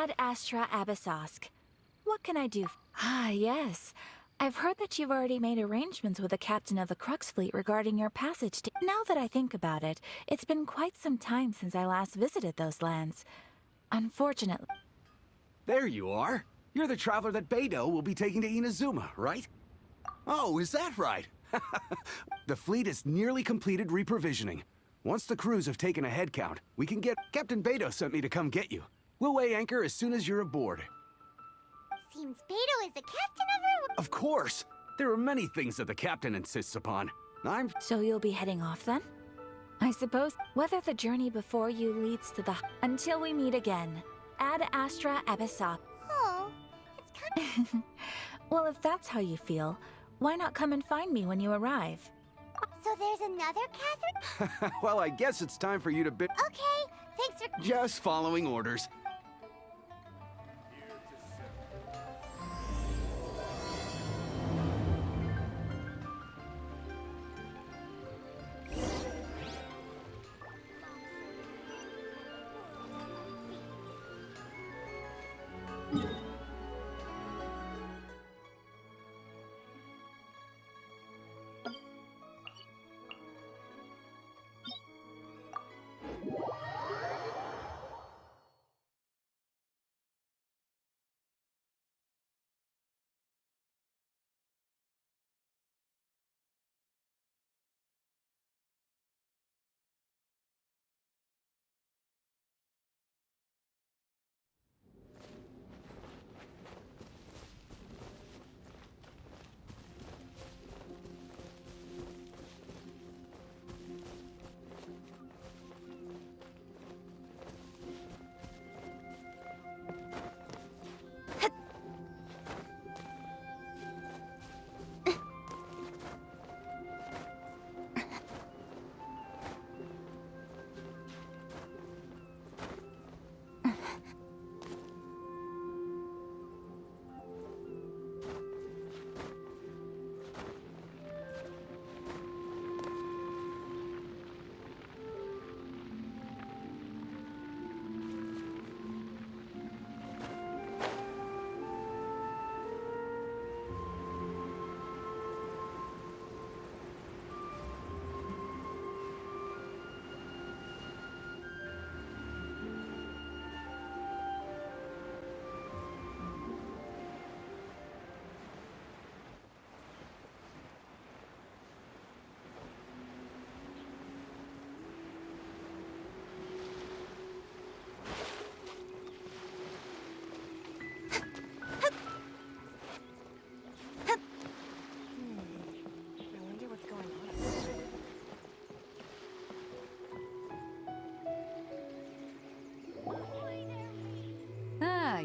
Ad Astra Abyssosk. What can I do? Ah, yes. I've heard that you've already made arrangements with the captain of the Crux Fleet regarding your passage to... Now that I think about it, it's been quite some time since I last visited those lands. Unfortunately... There you are. You're the traveler that Beidou will be taking to Inazuma, right? Oh, is that right? The fleet is nearly completed reprovisioning. Once the crews have taken a head count, we can get... Captain Beidou sent me to come get you. We'll weigh anchor as soon as you're aboard. Seems Beidou is the captain of her... Of course! There are many things that the captain insists upon. So you'll be heading off then? I suppose whether the journey before you leads to the... Until we meet again. Ad Astra Abyssosk. Oh, it's kind of... Well, if that's how you feel, why not come and find me when you arrive? So there's another Catherine? Well, I guess it's time for you to be... Okay, thanks for... Just following orders.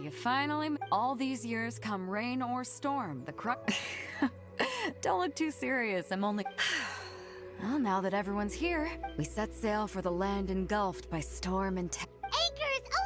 You finally... All these years, come rain or storm, the Crux... Don't look too serious, I'm only... Well, now that everyone's here, we set sail for the land engulfed by storm and... Anchors away!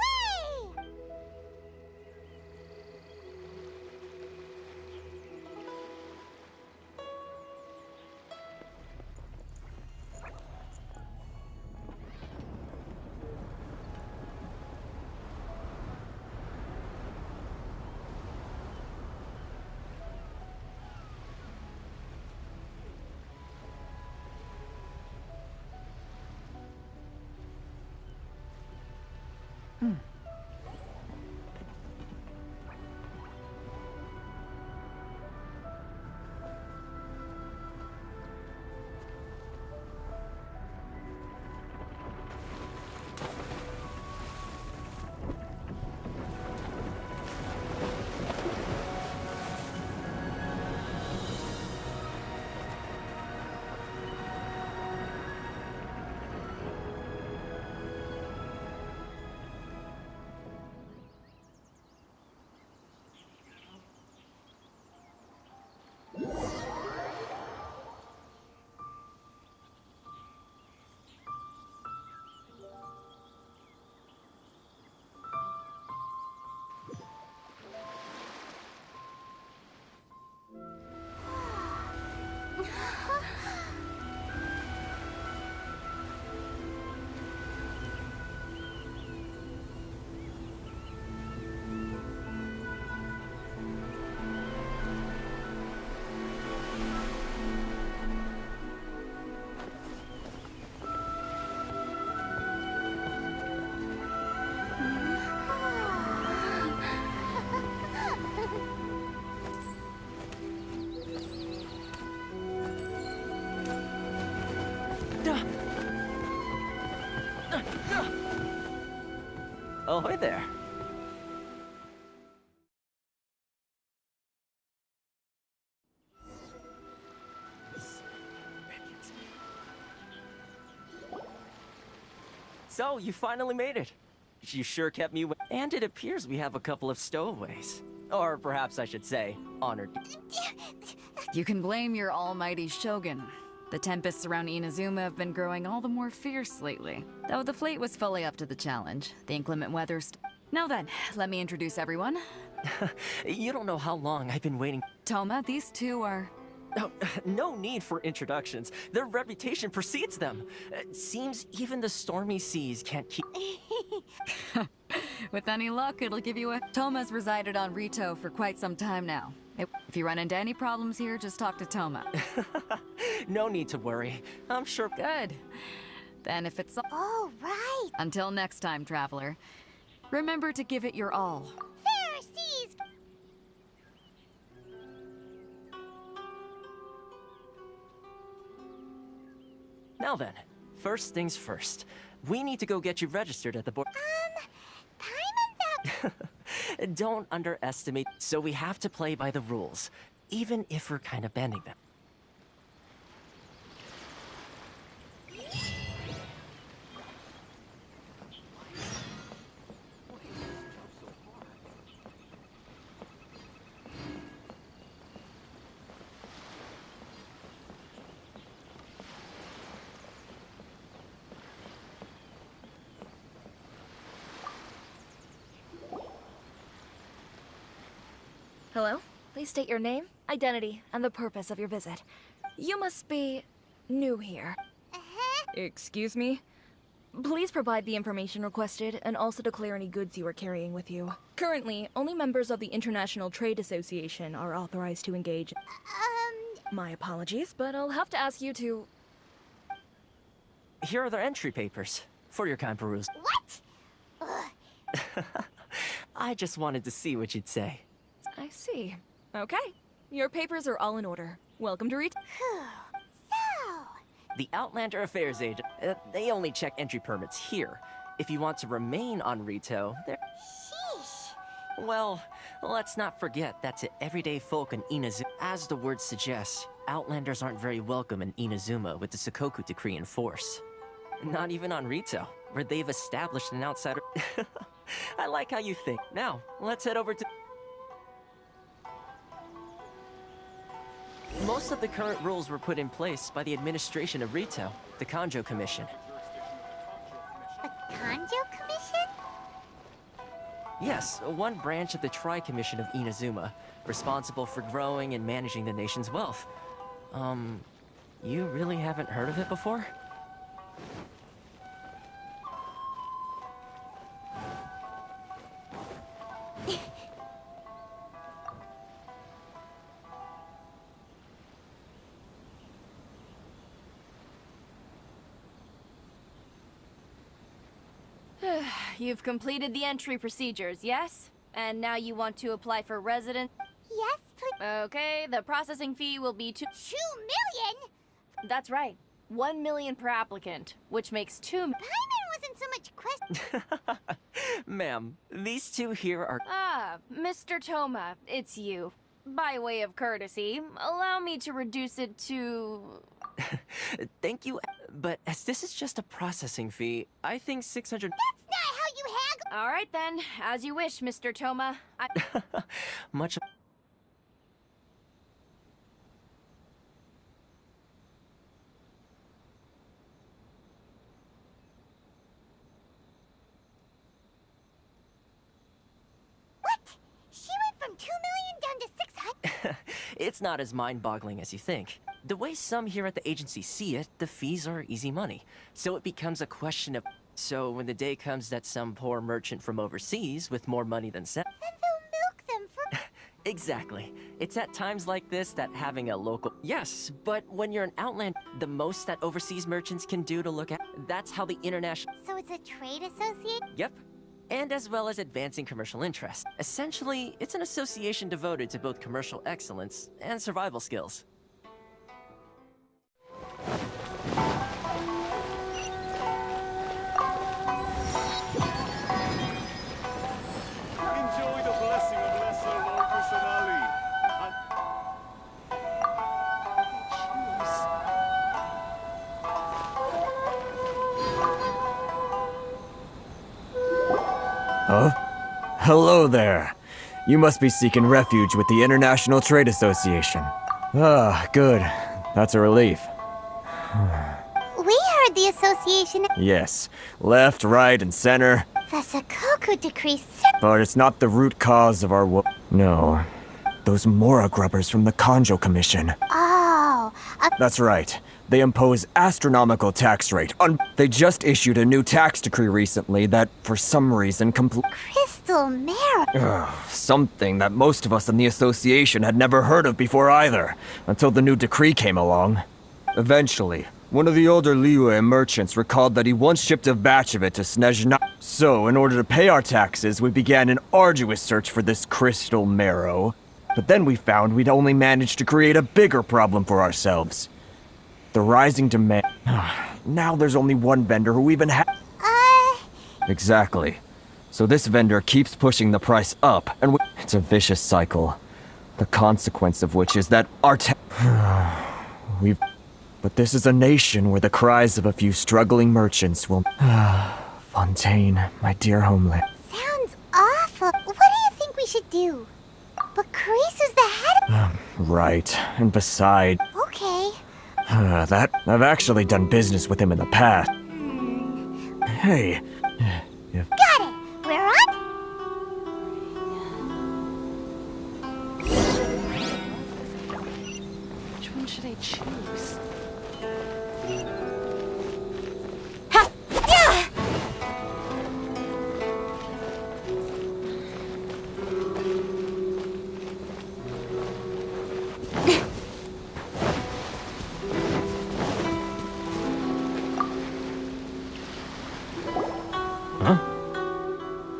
Ahoy there. So, you finally made it. You sure kept me and it appears we have a couple of stowaways. Or perhaps I should say, honored. You can blame your almighty shogun. The tempests around Inazuma have been growing all the more fierce lately. Though the fleet was fully up to the challenge, the inclement weather Now then, let me introduce everyone. You don't know how long I've been waiting. Toma, these two are... Oh, no need for introductions. Their reputation precedes them. It seems even the stormy seas can't keep... With any luck, it'll give you a... Toma's resided on Rito for quite some time now. If you run into any problems here, just talk to Toma. No need to worry. I'm sure... Good. Then if it's... Oh, right. Until next time, traveler. Remember to give it your all. Pharisees! Now then, first things first. We need to go get you registered at the board. Time and Don't underestimate. So we have to play by the rules, even if we're kind of bending them. Hello? Please state your name, identity, and the purpose of your visit. You must be new here. Excuse me? Please provide the information requested and also declare any goods you are carrying with you. Currently, only members of the International Trade Association are authorized to engage. My apologies, but I'll have to ask you to... Here are their entry papers, for your kind perusal. What? I just wanted to see what you'd say. I see. Okay. Your papers are all in order. Welcome to Rito. So... The Outlander Affairs agent, they only check entry permits here. If you want to remain on Rito, they're... Sheesh. Well, let's not forget that to everyday folk in Inazuma, as the word suggests, Outlanders aren't very welcome in Inazuma with the Sakoku decree in force. Not even on Rito, where they've established an outsider... I like how you think. Now, let's head over to... Most of the current rules were put in place by the administration of Rito, the Kanjo Commission. The Kanjo Commission? Yes, one branch of the Tri-Commission of Inazuma, responsible for growing and managing the nation's wealth. You really haven't heard of it before? You've completed the entry procedures, yes? And now you want to apply for residence? Yes, please. Okay, the processing fee will be 2 million? That's right. 1 million per applicant, which makes 2 Paimon wasn't so much Ma'am, these two here are... Ah, Mr. Toma, it's you. By way of courtesy, allow me to reduce it to... Thank you, but as this is just a processing fee, I think 600... That's not how you haggle! All right then, as you wish, Mr. Toma. Much... What? She went from 2 million down to 600? It's not as mind-boggling as you think. The way some here at the agency see it, the fees are easy money. So it becomes a question of... So when the day comes that some poor merchant from overseas with more money than sent... Then they'll milk them for... Exactly. It's at times like this that having a local... Yes, but when you're an outland, the most that overseas merchants can do to look at... That's how the international... So it's a trade association? Yep. And as well as advancing commercial interest. Essentially, it's an association devoted to both commercial excellence and survival skills. Huh? Hello there. You must be seeking refuge with the International Trade Association. Ah, good. That's a relief. We heard the association. Yes. Left, right, and center. The Sakoku decree. But it's not the root cause of our No. Those Mora grubbers from the Kanjo Commission. Oh, That's right. They impose astronomical tax rate on. They just issued a new tax decree recently that, for some reason, crystal marrow. something that most of us in the association had never heard of before either, until the new decree came along. Eventually, one of the older Liyue merchants recalled that he once shipped a batch of it to Snezhna. So, in order to pay our taxes, we began an arduous search for this crystal marrow. But then we found we'd only managed to create a bigger problem for ourselves. The rising demand. Now there's only one vendor who even Exactly. So this vendor keeps pushing the price up, and it's a vicious cycle. The consequence of which is that our But this is a nation where the cries of a few struggling merchants will... Fontaine, my dear homeland. Sounds awful. What do you think we should do? But Carisu's the head of... Right, and beside... Okay. I've actually done business with him in the past. Hey, if... Got it. We're on. Which one should I choose? Ha! Yeah!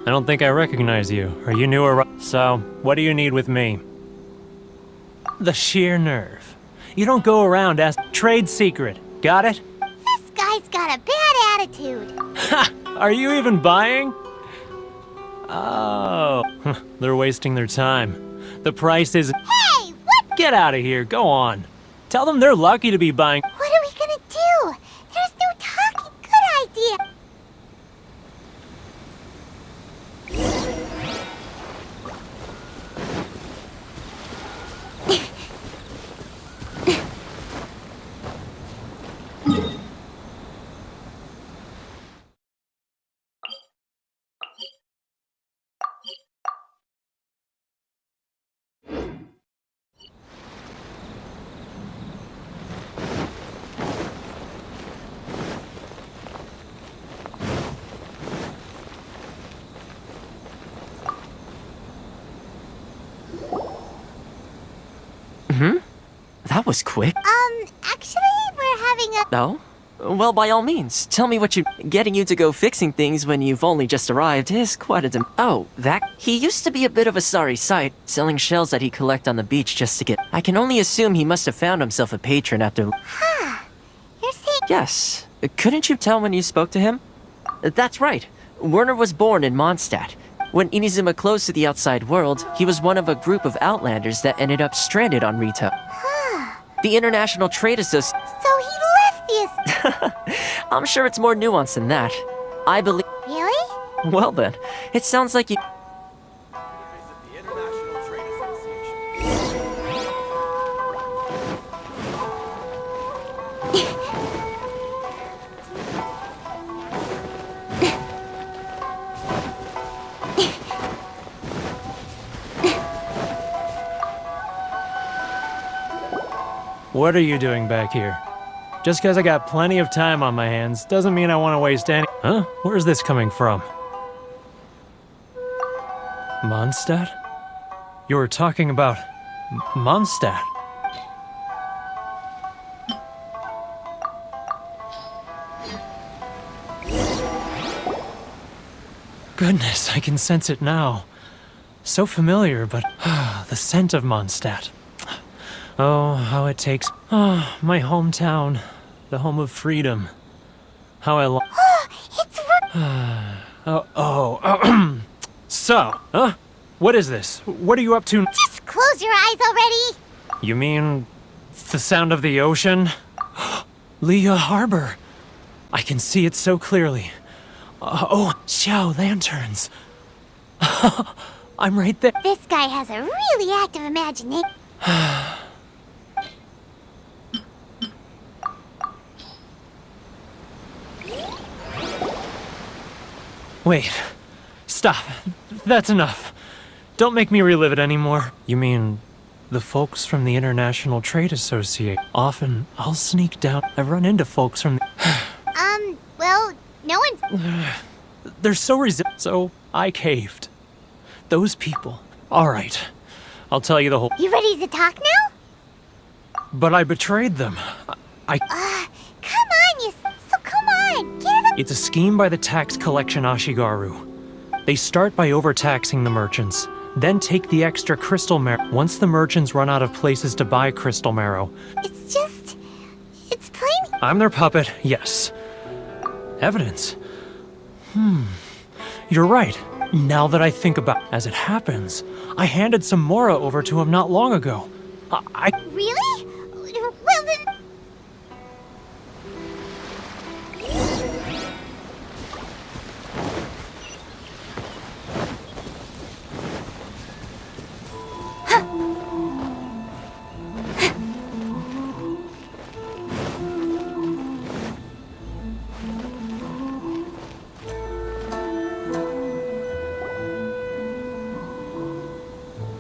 I don't think I recognize you. Are you new or... So, what do you need with me? The sheer nerve. You don't go around asking... Trade secret. Got it? This guy's got a bad attitude. Ha! Are you even buying? Oh. They're wasting their time. The price is... Hey, what? Get out of here. Go on. Tell them they're lucky to be buying... What are we gonna do? There's no talking. Good idea. That was quick. Actually, we're having a... No? Well, by all means, tell me what you... Getting you to go fixing things when you've only just arrived is quite a Oh, that... He used to be a bit of a sorry sight, selling shells that he'd collect on the beach just to get... I can only assume he must have found himself a patron after... Huh. You're saying... Yes. Couldn't you tell when you spoke to him? That's right. Werner was born in Mondstadt. When Inazuma closed to the outside world, he was one of a group of outlanders that ended up stranded on Rito. The International Trade Association... So he left the... I'm sure it's more nuanced than that. I believe... Really? Well then, it sounds like you... What are you doing back here? Just because I got plenty of time on my hands doesn't mean I want to waste any... Huh? Where's this coming from? Mondstadt? You were talking about... Mondstadt? Goodness, I can sense it now. So familiar, but... the scent of Mondstadt. Oh, how it takes... Oh, my hometown. The home of freedom. How I long... It's... So, huh? What is this? What are you up to? Just close your eyes already. You mean... the sound of the ocean? Leah Harbor. I can see it so clearly. Oh, Xiao lanterns. I'm right there. This guy has a really active imagination. Wait. Stop. That's enough. Don't make me relive it anymore. You mean the folks from the International Trade Association? Often, I'll sneak down. I've run into folks from the... Well, no one's... They're so so I caved. Those people. Alright. I'll tell you the whole... You ready to talk now? But I betrayed them. Come on, come on, get it up. It's a scheme by the tax collection Ashigaru. They start by overtaxing the merchants, then take the extra crystal marrow. Once the merchants run out of places to buy crystal marrow... It's plain... I'm their puppet, yes. Evidence? You're right. Now that I think about it, as it happens, I handed some Mora over to him not long ago. Really? Well then...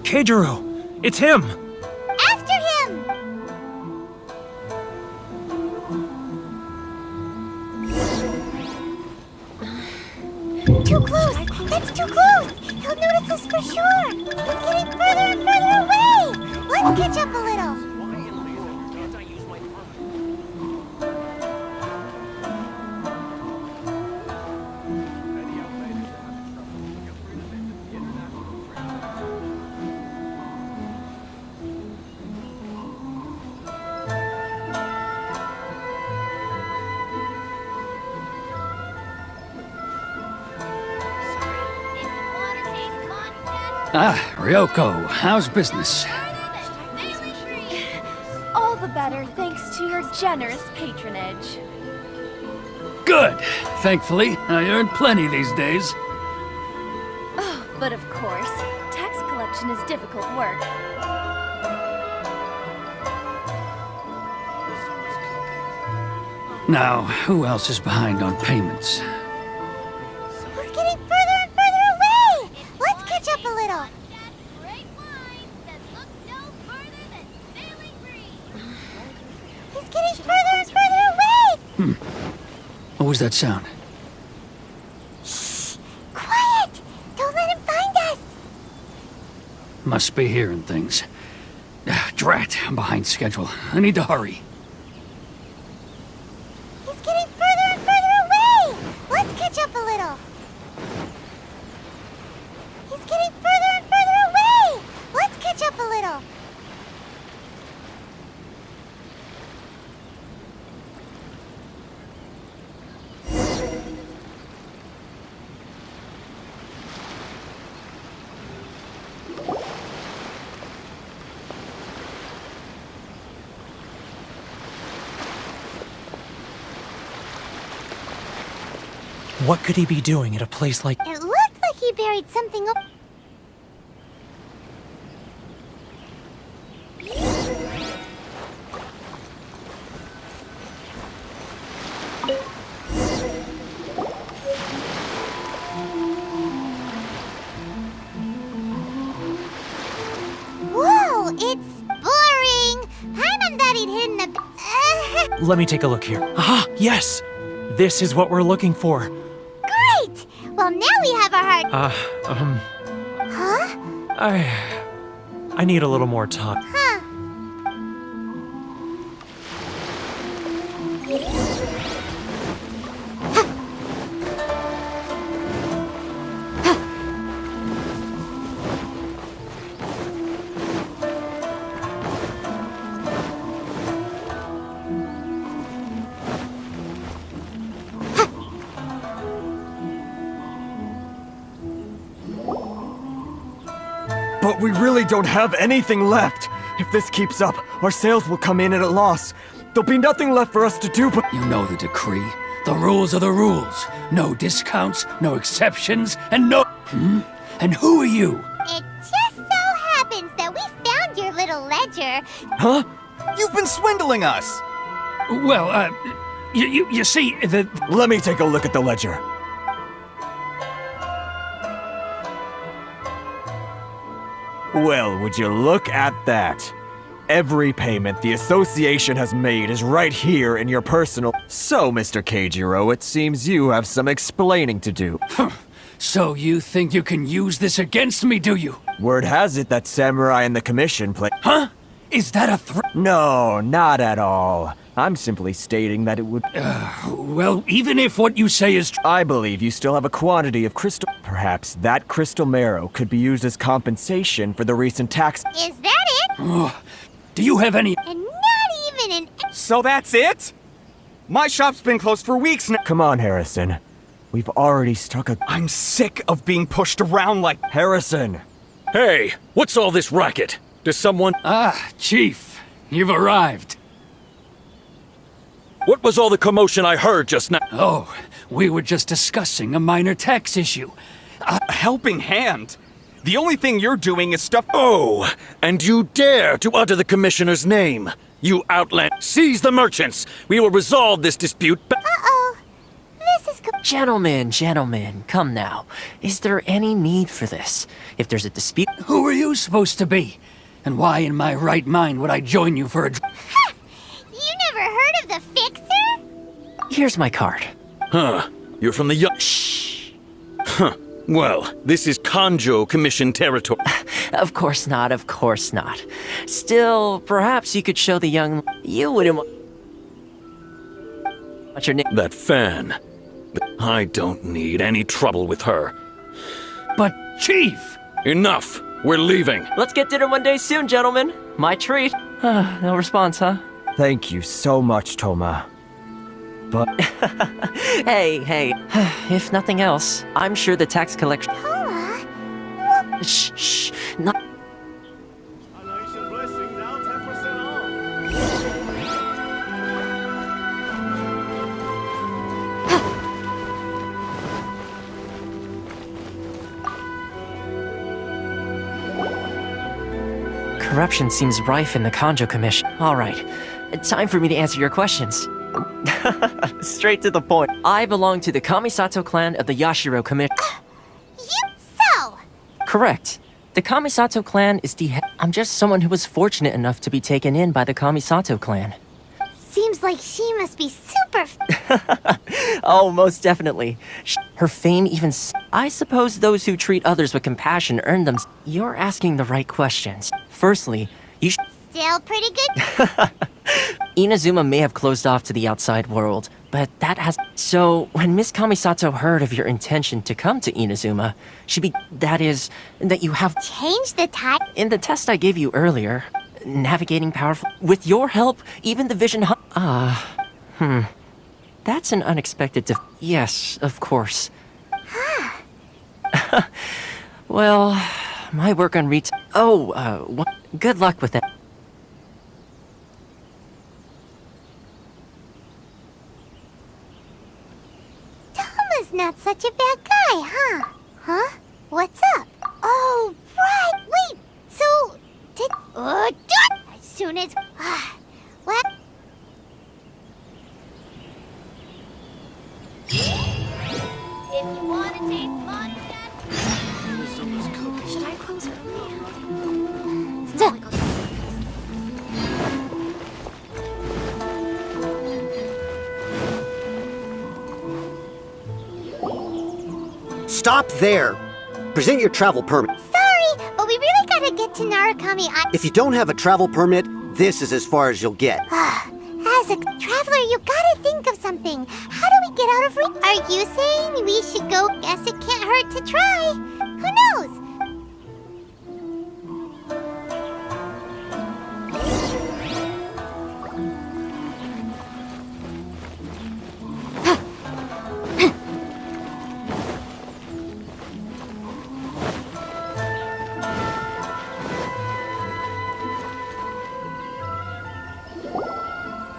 Keijiro! It's him! After him! Too close! That's too close! He'll notice us for sure! He's getting further and further away! Let's catch up a little! Ah, Ryoko, how's business? All the better thanks to your generous patronage. Good! Thankfully, I earn plenty these days. Oh, but of course, tax collection is difficult work. Now, who else is behind on payments? He's getting further and further away! Let's catch up a little! He's getting further and further away! What was that sound? Shh! Quiet! Don't let him find us! Must be hearing things. Drat, I'm behind schedule. I need to hurry. He's getting further and further away! Let's catch up a little! He's getting further and further away! Let's catch up a little! What could he be doing at a place like... It looked like he buried something up. Whoa, it's boring! Paimon thought he'd hidden a... Let me take a look here. Ah, yes! This is what we're looking for. Great! Well, now we have our heart... Huh? I need a little more time. Huh. But we really don't have anything left. If this keeps up, our sales will come in at a loss. There'll be nothing left for us to do but... You know the decree. The rules are the rules. No discounts, no exceptions, and no... And who are you? It just so happens that we found your little ledger. Huh? You've been swindling us! Well, you see, Let me take a look at the ledger. Well, would you look at that? Every payment the association has made is right here in your personal... So, Mr. Keijiro, it seems you have some explaining to do. So you think you can use this against me, do you? Word has it that Samurai and the Commission play... Huh? Is that a threat? No, not at all. I'm simply stating that it would... Well, even if what you say is true... I believe you still have a quantity of crystal... Perhaps that crystal marrow could be used as compensation for the recent tax... Is that it? Do you have any... And not even an... So that's it? My shop's been closed for weeks now. Come on, Harrison. We've already struck a... I'm sick of being pushed around like... Harrison! Hey, what's all this racket? Does someone... Ah, Chief, you've arrived. What was all the commotion I heard just now? Oh, we were just discussing a minor tax issue. A helping hand? The only thing you're doing is stuff... Oh, and you dare to utter the Commissioner's name. You outland... Seize the merchants. We will resolve this dispute... Uh-oh. This is... Gentlemen, come now. Is there any need for this? If there's a dispute... Who are you supposed to be? And why in my right mind would I join you for a... Ha! You never heard of the Fixer? Here's my card. Huh. You're from the Shh. Huh. Well, this is Kanjo Commission territory. Of course not. Still, perhaps you could show the young... You wouldn't... What's your name? That fan. I don't need any trouble with her. But, Chief! Enough! We're leaving. Let's get dinner one day soon, gentlemen. My treat. No response, huh? Thank you so much, Toma. But... Hey. If nothing else, I'm sure the tax collection... Toma? Shh. Not... Corruption seems rife in the Kanjo Commission. All right, time for me to answer your questions. Straight to the point. I belong to the Kamisato clan of the Yashiro Commission. So? Correct. The Kamisato clan is the I'm just someone who was fortunate enough to be taken in by the Kamisato clan. Seems like she must be super... Oh, most definitely. Her fame even... I suppose those who treat others with compassion earn them... You're asking the right questions. Firstly, you Still pretty good? Inazuma may have closed off to the outside world, but that has... So, when Miss Kamisato heard of your intention to come to Inazuma, that is, that you have... Change the type? In the test I gave you earlier, navigating powerful... With your help, even the vision... That's an unexpected Yes, of course. Well, my work on good luck with that. Toma's not such a bad guy, huh? Huh? What's up? Oh, right! Wait! So... As soon as... What? If you want to taste Should I close early? Stop there! Present your travel permit. Sorry, but we really gotta get to Narukami If you don't have a travel permit, this is as far as you'll get. As a traveler, you gotta think of something. How do we get out of Are you saying we should go? Guess it can't hurt to try. Who knows?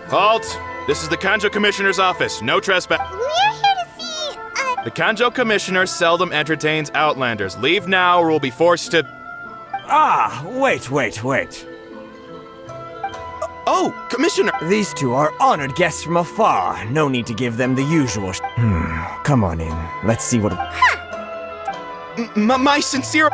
Halt! This is the Kanjo Commissioner's office. No trespass. We're here to see, The Kanjo Commissioner seldom entertains Outlanders. Leave now or we'll be forced to... Ah, wait. Oh, Commissioner! These two are honored guests from afar. No need to give them the usual Come on in. Let's see what... My sincere...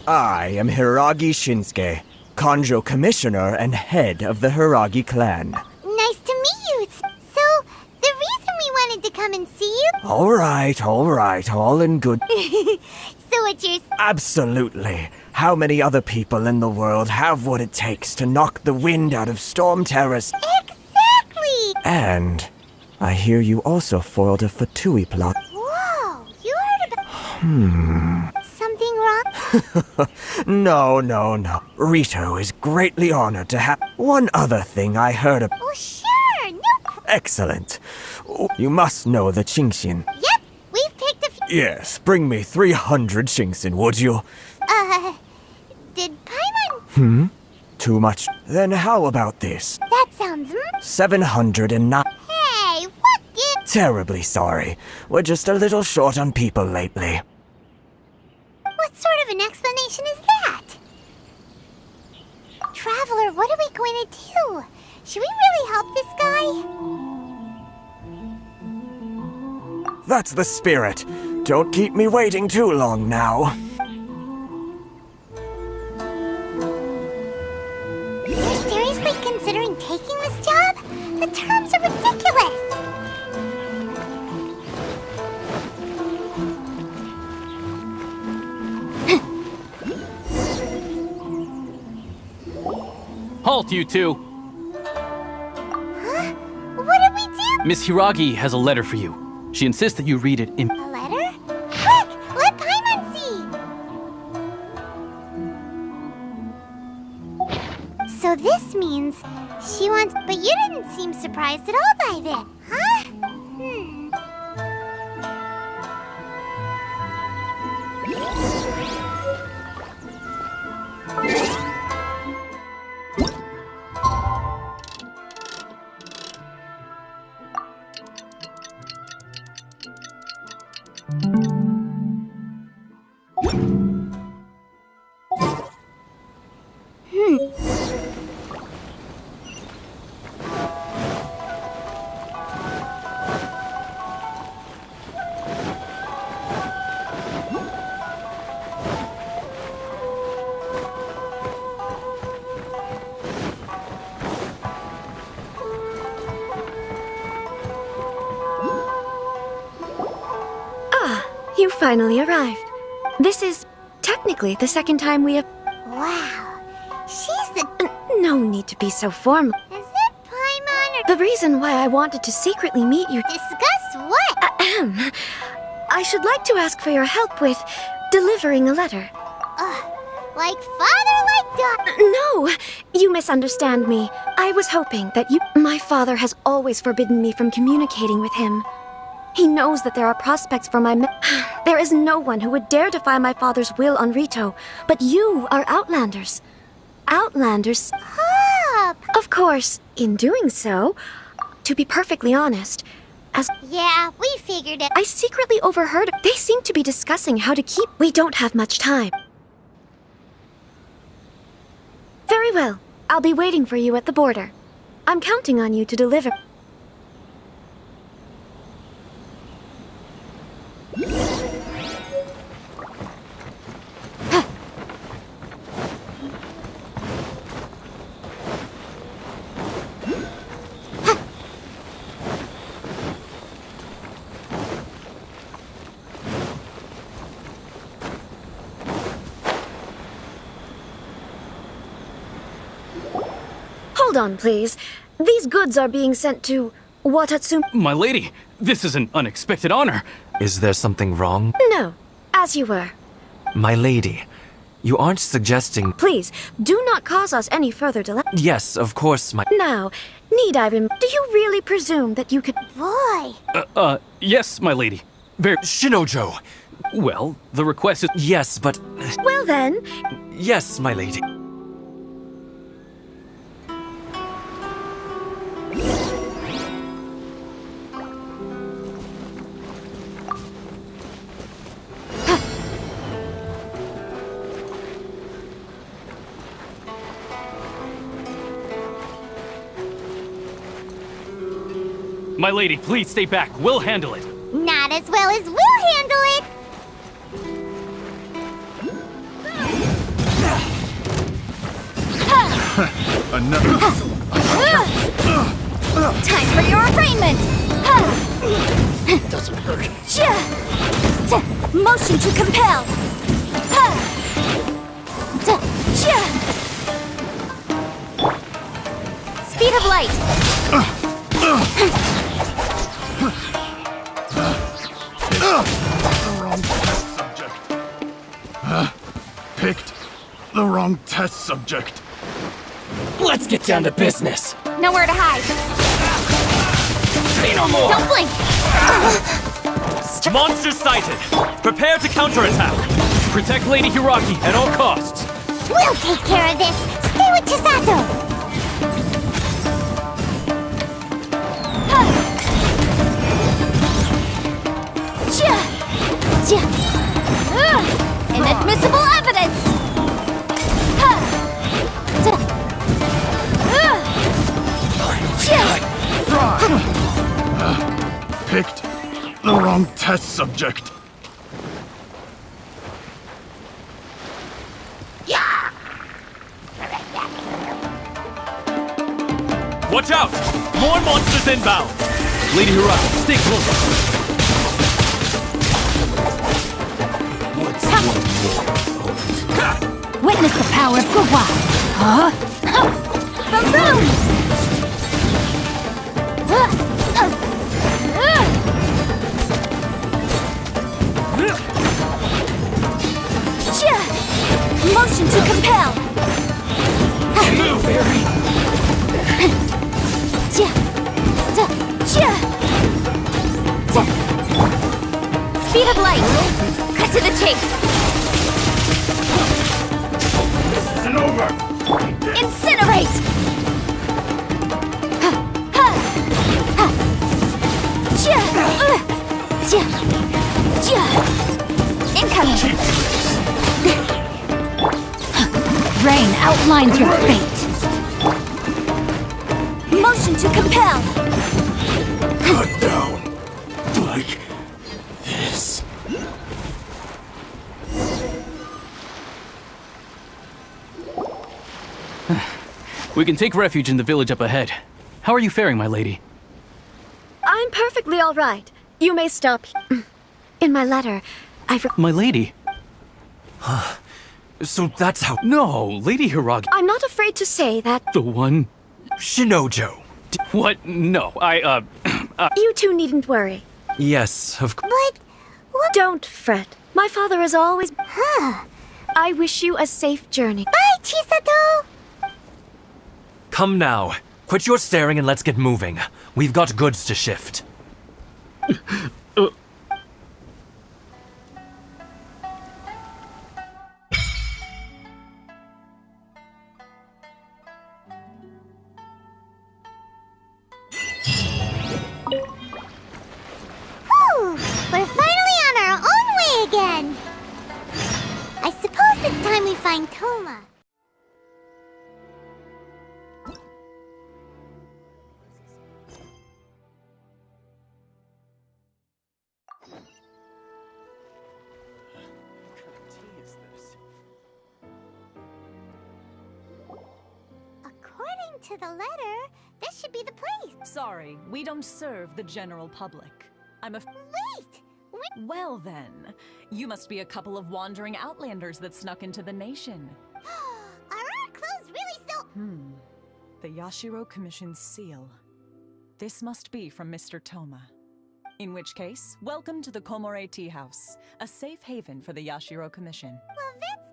I am Hiragi Shinsuke, Kanjo Commissioner and head of the Hiragi clan. Nice to meet you. So, the reason we wanted to come and see you... All right, all in good... So what you're... Absolutely. How many other people in the world have what it takes to knock the wind out of Storm Terrace? Exactly! And I hear you also foiled a Fatui plot. Whoa, you heard about... Something wrong? No. Rito is greatly honored to have... One other thing I heard of... Oh, sure, no... Excellent. You must know the Qingxin. Yep, we've picked a few... Yes, bring me 300 Qingxin, would you? Did Paimon... Too much. Then how about this? That sounds... 709... Hey, what gives... Terribly sorry. We're just a little short on people lately. What sort of an explanation is that? Traveler, what are we going to do? Should we really help this guy? That's the spirit. Don't keep me waiting too long now. You're seriously considering taking this job? The terms are ridiculous! Halt, you two! Huh? What did we do? Miss Hiragi has a letter for you. She insists that you read it in... A letter? Quick! Let Paimon see! So this means she wants... But you didn't seem surprised at all by then, huh? You finally arrived. This is technically the second time we have... Wow. She's the... No need to be so formal. Is it Paimon or... The reason why I wanted to secretly meet you... Discuss what? I should like to ask for your help with delivering a letter. Like father, like daughter? No, you misunderstand me. I was hoping that you... My father has always forbidden me from communicating with him. He knows that there are prospects for my... There is no one who would dare defy my father's will on Rito, but you are Outlanders. Outlanders... Stop! Of course, in doing so, to be perfectly honest, as... Yeah, we figured it. I secretly overheard... They seem to be discussing how to keep... We don't have much time. Very well. I'll be waiting for you at the border. I'm counting on you to deliver... Hold on, please. These goods are being sent to Watatsumi... My lady, this is an unexpected honor. Is there something wrong? No, as you were. My lady, you aren't suggesting... Please, do not cause us any further delay. Yes, of course, my... Now, need I do you really presume that you could... Boy! Yes, my lady. Very... Shinojo! Well, the request is... Yes, but... Well then, Yes, my lady. My lady, please stay back. We'll handle it. Not as well as we'll handle it. Another. Time for your arraignment. Doesn't hurt. Motion to compel. Speed of light. Picked the wrong test subject. Let's get down to business. Nowhere to hide. Say no more. Don't blink. Monster sighted. Prepare to counterattack. Protect Lady Hiraki at all costs. We'll take care of this. Stay with Chisato. Inadmissible evidence. Picked the wrong test subject. Watch out! More monsters inbound! Lady Hiraki, stay close. Witness the power of Gugwa. Huh? Baboom! Motion to compel. Move, Barry. Speed of light. Cut to the chase. And over. Incinerate. Incoming. Rain outlines your fate. Motion to compel. Cut down. Like this. We can take refuge in the village up ahead. How are you faring, my lady? I'm perfectly all right. You may stop. In my letter, My lady? So that's how... No, Lady Hiragi. I'm not afraid to say that The one... Shinojo. What? No, you two needn't worry. Yes, of course. But what? Don't fret. My father is always... Huh? I wish you a safe journey. Bye, Chisato. Come now. Quit your staring and let's get moving. We've got goods to shift. We're finally on our own way again. I suppose it's time we find Toma. According to the letter, this should be the place. Sorry, we don't serve the general public. Wait! Well then, you must be a couple of wandering outlanders that snuck into the nation. Are our clothes really so... The Yashiro Commission's seal. This must be from Mr. Toma. In which case, welcome to the Komore Tea House, a safe haven for the Yashiro Commission. Well, that's...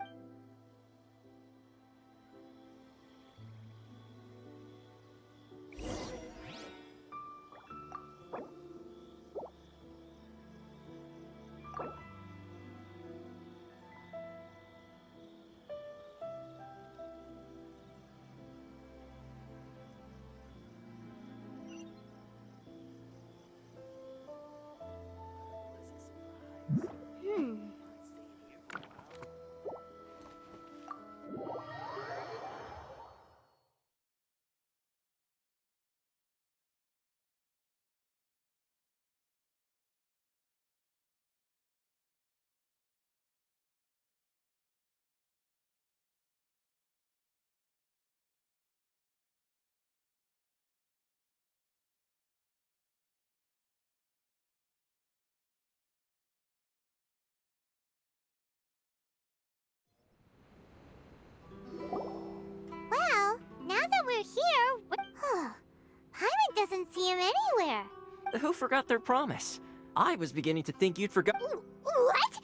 Who forgot their promise? I was beginning to think you'd forgot. What?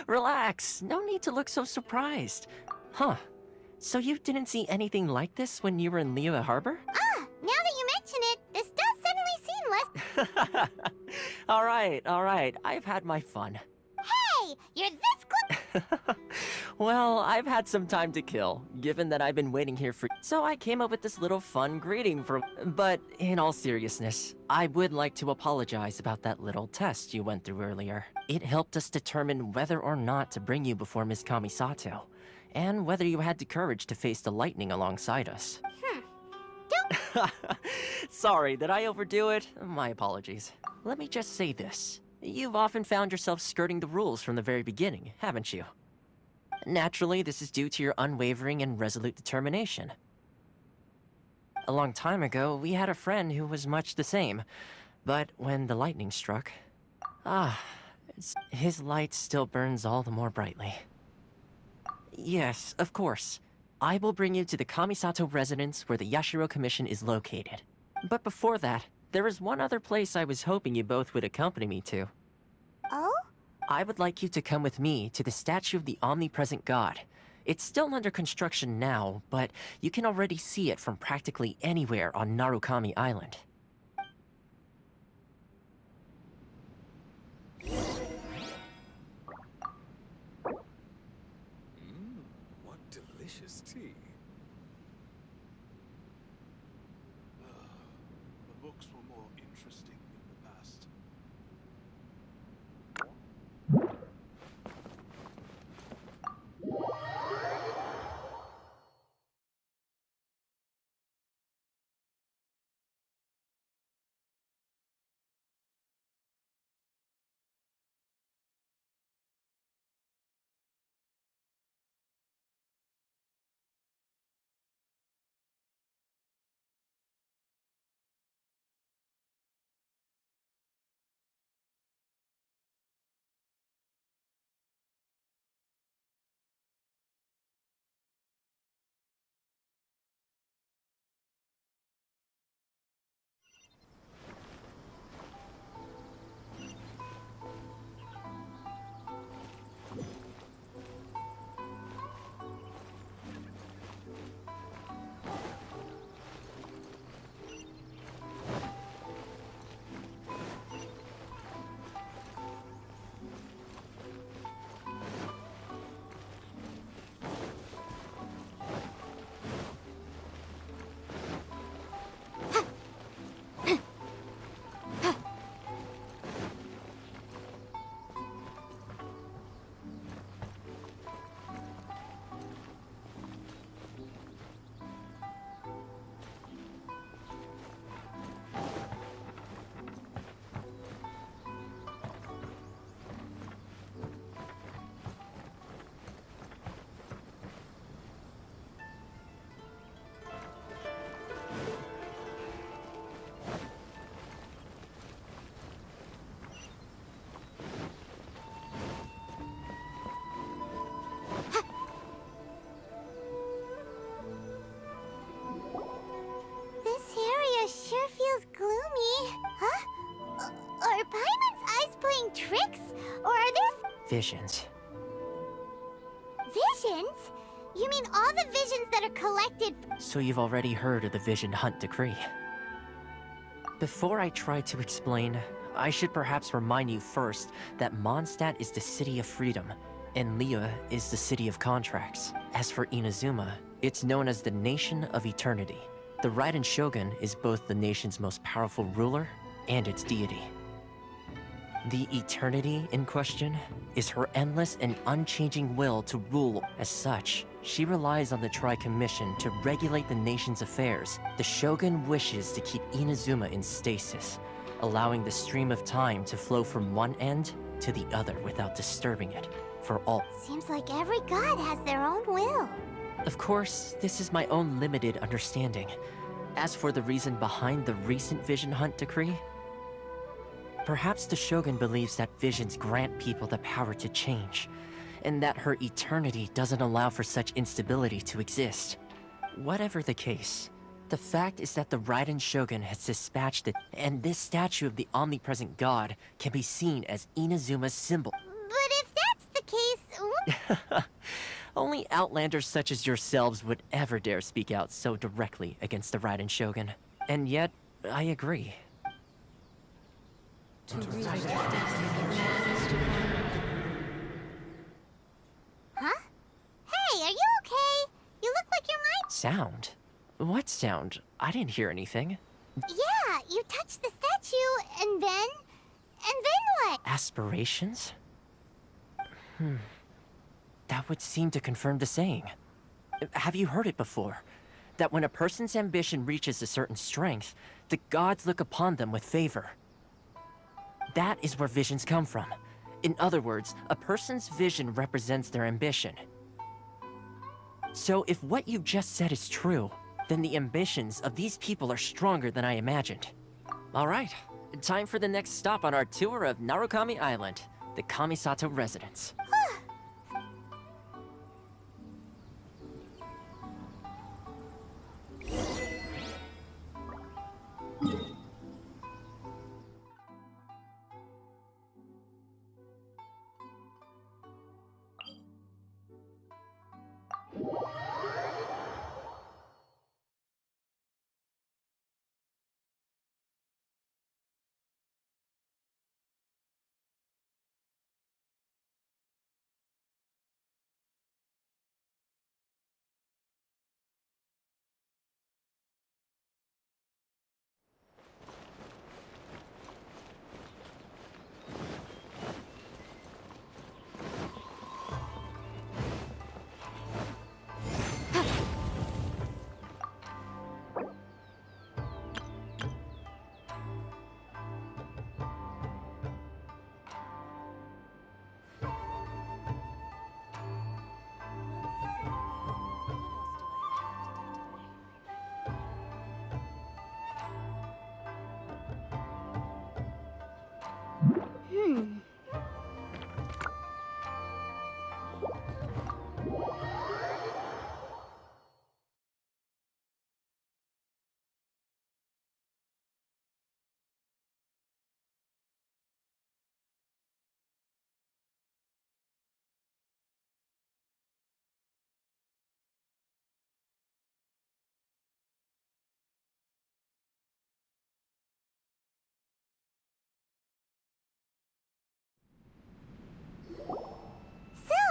Relax, no need to look so surprised. Huh, so you didn't see anything like this when you were in Liyue Harbor? Ah, now that you mention it, this does suddenly seem less... Alright, I've had my fun. Hey, you're this close... Well, I've had some time to kill, given that I've been waiting here for... So I came up with this little fun greeting for... But in all seriousness, I would like to apologize about that little test you went through earlier. It helped us determine whether or not to bring you before Miss Kamisato, and whether you had the courage to face the lightning alongside us. Sorry, did I overdo it? My apologies. Let me just say this. You've often found yourself skirting the rules from the very beginning, haven't you? Naturally, this is due to your unwavering and resolute determination. A long time ago, we had a friend who was much the same, but when the lightning struck... his light still burns all the more brightly. Yes, of course. I will bring you to the Kamisato residence where the Yashiro Commission is located. But before that, there is one other place I was hoping you both would accompany me to. Oh? I would like you to come with me to the statue of the omnipresent god. It's still under construction now, but you can already see it from practically anywhere on Narukami Island. What delicious tea. The books were more interesting in the past. Sure feels gloomy. Huh? Are Paimon's eyes playing tricks? Or are there... Visions. Visions? You mean all the visions that are collected... So you've already heard of the Vision Hunt Decree. Before I try to explain, I should perhaps remind you first that Mondstadt is the city of freedom, and Liyue is the city of contracts. As for Inazuma, it's known as the Nation of Eternity. The Raiden Shogun is both the nation's most powerful ruler and its deity. The eternity in question is her endless and unchanging will to rule. As such, she relies on the Tri-Commission to regulate the nation's affairs. The Shogun wishes to keep Inazuma in stasis, allowing the stream of time to flow from one end to the other without disturbing it, for all. Seems like every god has their own will. Of course, this is my own limited understanding. As for the reason behind the recent Vision Hunt Decree, perhaps the Shogun believes that visions grant people the power to change, and that her eternity doesn't allow for such instability to exist. Whatever the case, The fact is that the Raiden Shogun has dispatched it, and this statue of the omnipresent god can be seen as Inazuma's symbol. But if that's the case, Only outlanders such as yourselves would ever dare speak out so directly against the Raiden Shogun. And yet, I agree. Huh? Hey, are you okay? You look like you might. Sound? What sound? I didn't hear anything. Yeah, you touched the statue, and then what? Aspirations? That would seem to confirm the saying. Have you heard it before? That when a person's ambition reaches a certain strength, the gods look upon them with favor. That is where visions come from. In other words, a person's vision represents their ambition. So if what you just said is true, then the ambitions of these people are stronger than I imagined. All right, time for the next stop on our tour of Narukami Island, the Kamisato residence.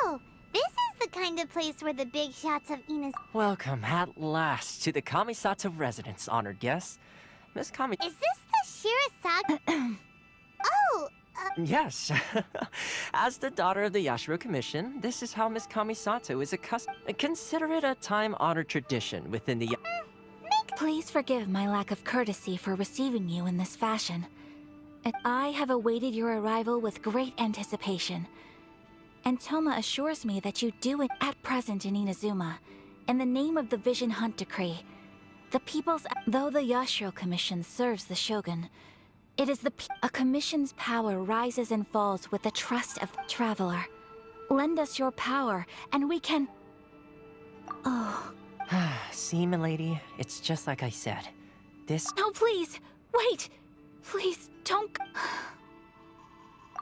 So, this is the kind of place where the big shots of Ina's. Welcome at last to the Kamisato residence, honored guests. Miss Kami... Is this the Shirasaga? Oh, Yes. As the daughter of the Yashiro Commission, this is how Miss Kamisato is accustomed. Consider it a time-honored tradition within the... Please forgive my lack of courtesy for receiving you in this fashion. And I have awaited your arrival with great anticipation. And Toma assures me that you do it at present in Inazuma, in the name of the Vision Hunt Decree. The people's... Though the Yashiro Commission serves the Shogun, it is a commission's power rises and falls with the trust of the traveler. Lend us your power, and we can... Oh... See, milady, it's just like I said. This... No, please! Wait! Please, don't...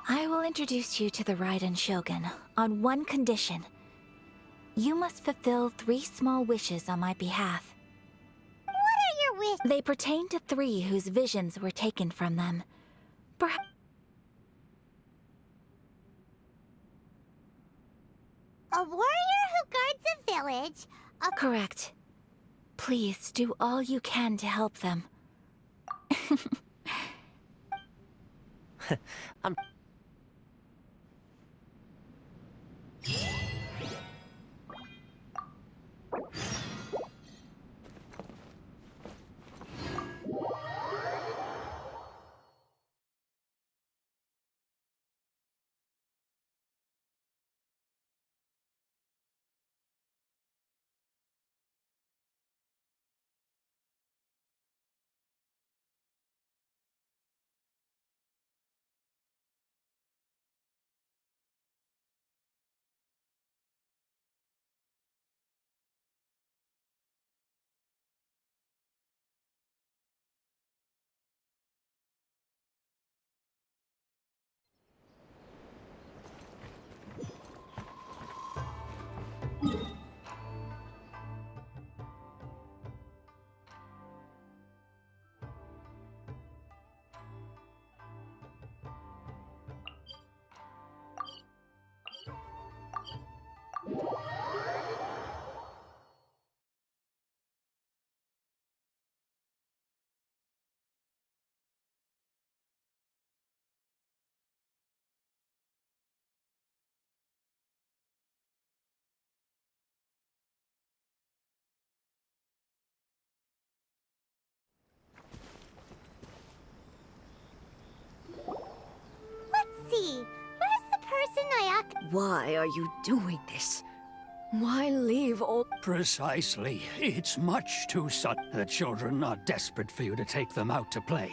I will introduce you to the Raiden Shogun on one condition. You must fulfill 3 small wishes on my behalf. What are your wishes? They pertain to 3 whose visions were taken from them. Perhaps... A warrior who guards a village. Correct. Please do all you can to help them. I'm... Why are you doing this? Why leave all... Precisely. It's much too sudden. The children are desperate for you to take them out to play.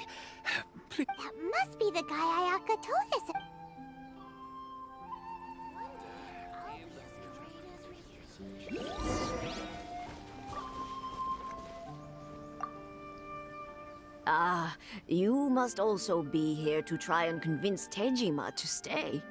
Please. That must be the guy Ayaka told us. Ah, you must also be here to try and convince Tejima to stay.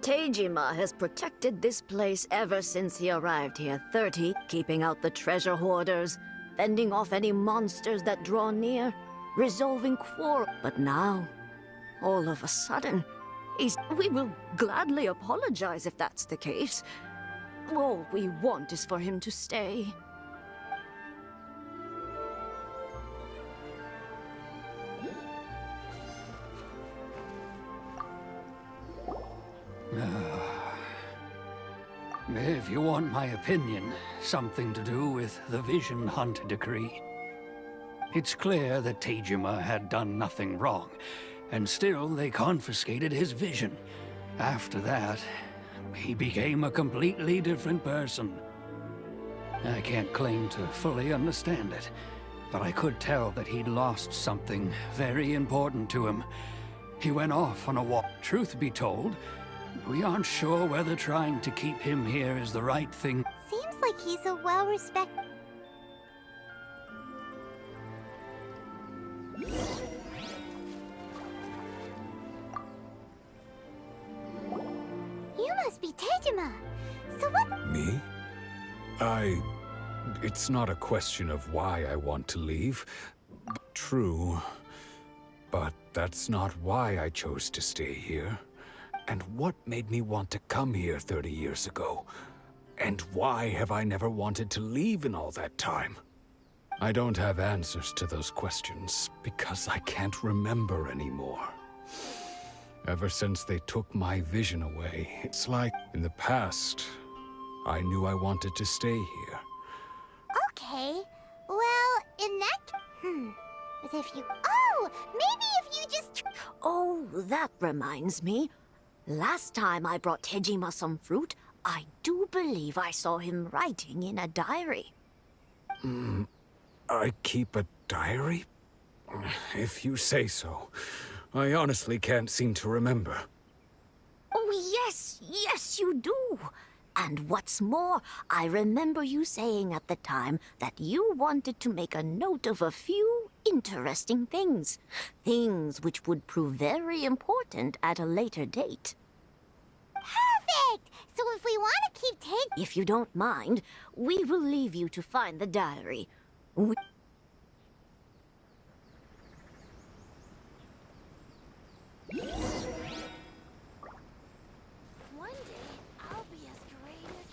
Tejima has protected this place ever since he arrived here 30, keeping out the treasure hoarders, fending off any monsters that draw near, resolving quarrels. But now, all of a sudden, we will gladly apologize if that's the case. All we want is for him to stay. If you want my opinion, something to do with the Vision Hunt decree. It's clear that Tejima had done nothing wrong, and still they confiscated his vision. After that, he became a completely different person. I can't claim to fully understand it, but I could tell that he'd lost something very important to him. He went off on a walk. Truth be told, we aren't sure whether trying to keep him here is the right thing. Seems like he's a well-respected... You must be Tejima. So what... Me? It's not a question of why I want to leave. True. But that's not why I chose to stay here. And what made me want to come here 30 years ago? And why have I never wanted to leave in all that time? I don't have answers to those questions because I can't remember anymore. Ever since they took my vision away, it's like in the past, I knew I wanted to stay here. Okay. Well, in that... But if you... Oh! Maybe if you just... Oh, that reminds me. Last time I brought Tejima some fruit, I do believe I saw him writing in a diary. I keep a diary? If you say so. I honestly can't seem to remember. Oh, yes, you do. And what's more, I remember you saying at the time that you wanted to make a note of a few interesting things. Things which would prove very important at a later date. Perfect! So if we want to keep If you don't mind, we will leave you to find the diary. One day, I'll be as great as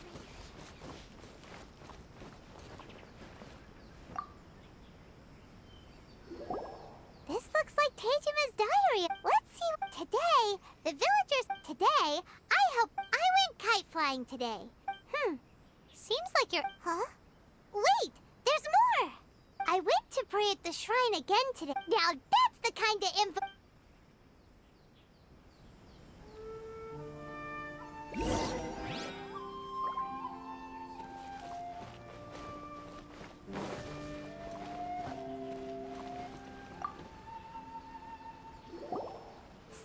This looks like Tejima's diary. Let's see. Today, the villagers... Today, I went kite flying today. Seems like you're... Huh? Wait, there's more! I went to pray at the shrine again today. Now that's the kind of info...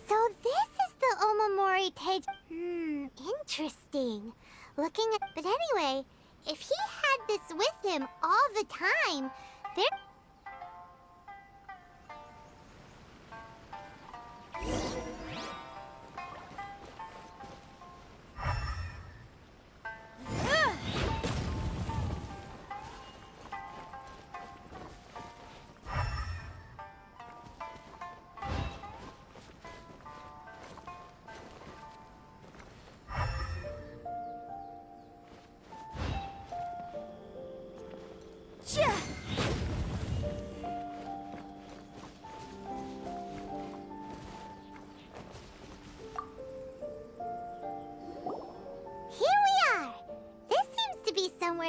So this is the Omamori Tej... interesting. Looking at... But anyway, if he had this with him all the time, there...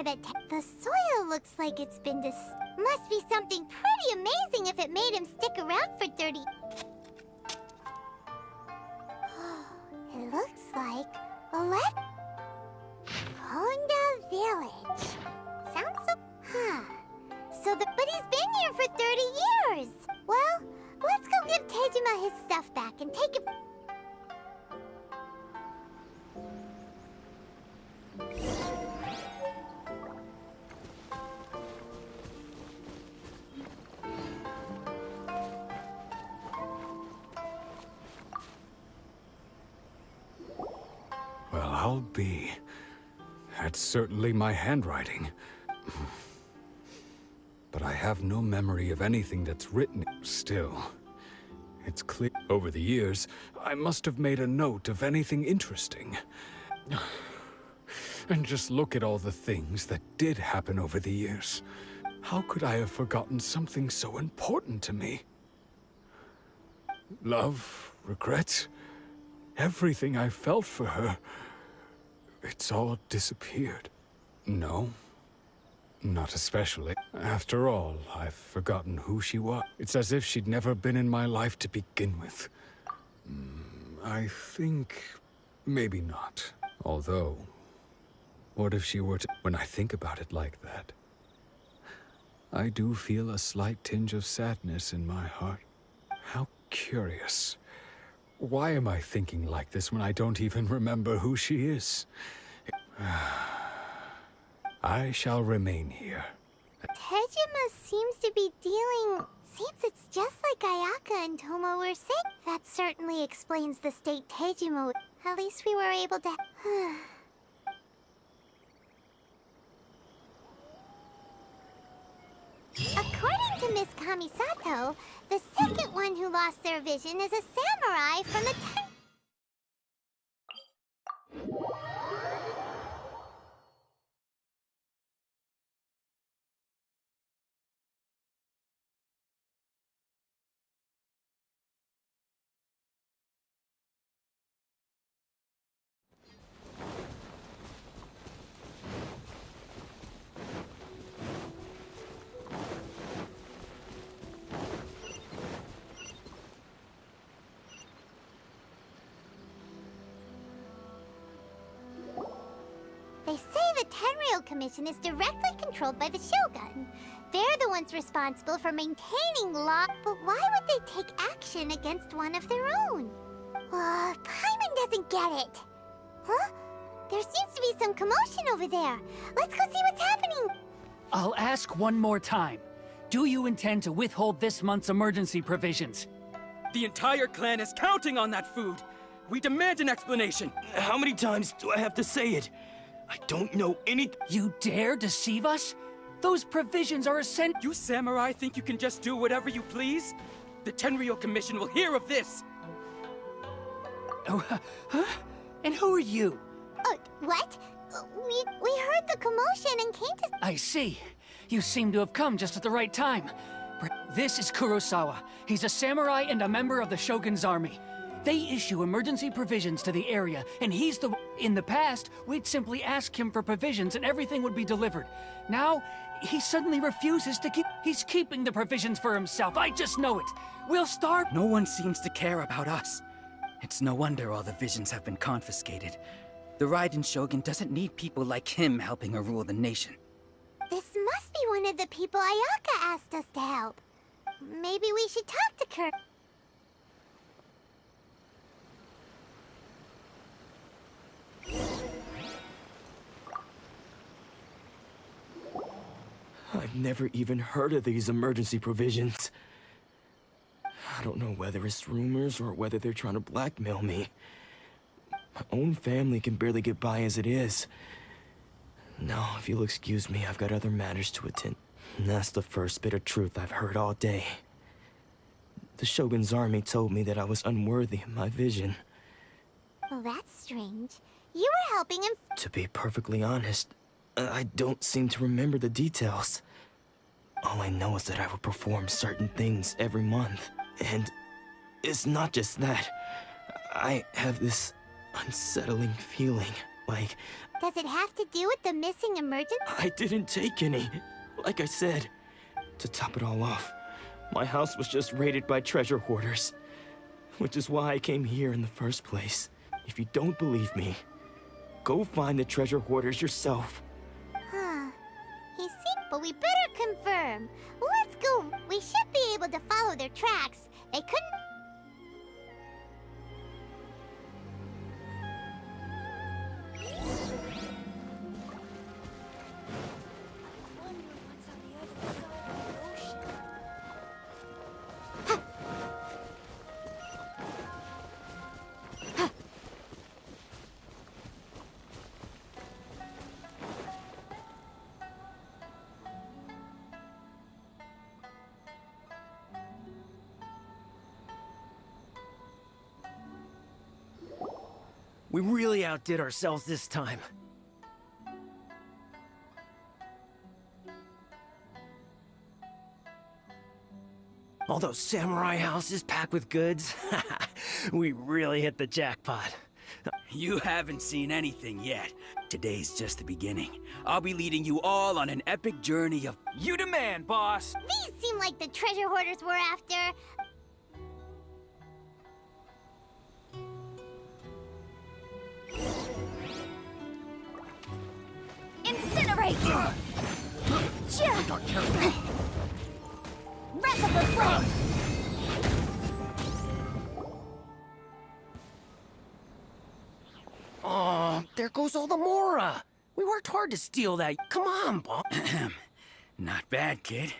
That the soil looks like it's been must be something pretty amazing if it made him stick around for 30... It looks like Tejima his stuff back and take it. Well, I'll be. That's certainly my handwriting. But I have no memory of anything that's written. Still, it's clear. Over the years, I must have made a note of anything interesting. And just look at all the things that did happen over the years. How could I have forgotten something so important to me? Love, regrets, everything I felt for her. It's all disappeared. No, not especially. After all, I've forgotten who she was. It's as if she'd never been in my life to begin with. I think maybe not. Although, what if she were to... When I think about it like that, I do feel a slight tinge of sadness in my heart. How curious. Why am I thinking like this when I don't even remember who she is? I shall remain here. Tejima seems to be dealing... Seems it's just like Ayaka and Toma were saying. That certainly explains the state Tejima... At least we were able to... According to Miss Kamisato, the second one who lost their vision is a samurai from the... They say the Tenryou Commission is directly controlled by the Shogun. They're the ones responsible for maintaining law. But why would they take action against one of their own? Paimon doesn't get it. Huh? There seems to be some commotion over there. Let's go see what's happening. I'll ask one more time. Do you intend to withhold this month's emergency provisions? The entire clan is counting on that food. We demand an explanation. How many times do I have to say it? I don't know anything. You dare deceive us? Those provisions are essential. You samurai think you can just do whatever you please? The Tenryou Commission will hear of this. Oh, huh? And who are you? What? We heard the commotion and came to... I see. You seem to have come just at the right time. This is Kurosawa. He's a samurai and a member of the Shogun's army. They issue emergency provisions to the area, and he's the... In the past, we'd simply ask him for provisions and everything would be delivered. Now, he suddenly refuses to keep... He's keeping the provisions for himself. I just know it. We'll starve... No one seems to care about us. It's no wonder all the visions have been confiscated. The Raiden Shogun doesn't need people like him helping her rule the nation. This must be one of the people Ayaka asked us to help. Maybe we should talk to Kurt. I've never even heard of these emergency provisions. I don't know whether it's rumors or whether they're trying to blackmail me. My own family can barely get by as it is. Now, if you'll excuse me, I've got other matters to attend. And that's the first bit of truth I've heard all day. The Shogun's army told me that I was unworthy of my vision. Well, that's strange. You were helping him... To be perfectly honest, I don't seem to remember the details. All I know is that I will perform certain things every month. And it's not just that. I have this unsettling feeling, like... Does it have to do with the missing emergency? I didn't take any. Like I said, to top it all off, my house was just raided by treasure hoarders. Which is why I came here in the first place. If you don't believe me, go find the treasure hoarders yourself. Huh. But we better confirm. Let's go. We should be able to follow their tracks. They couldn't... We really outdid ourselves this time. All those samurai houses packed with goods. We really hit the jackpot. You haven't seen anything yet. Today's just the beginning. I'll be leading you all on an epic journey of... You demand, boss! These seem like the treasure hoarders we're after. Incinerate! Wrath of the flame! Oh, there goes all the Mora. We worked hard to steal that. Come on, boss. Not bad, kid.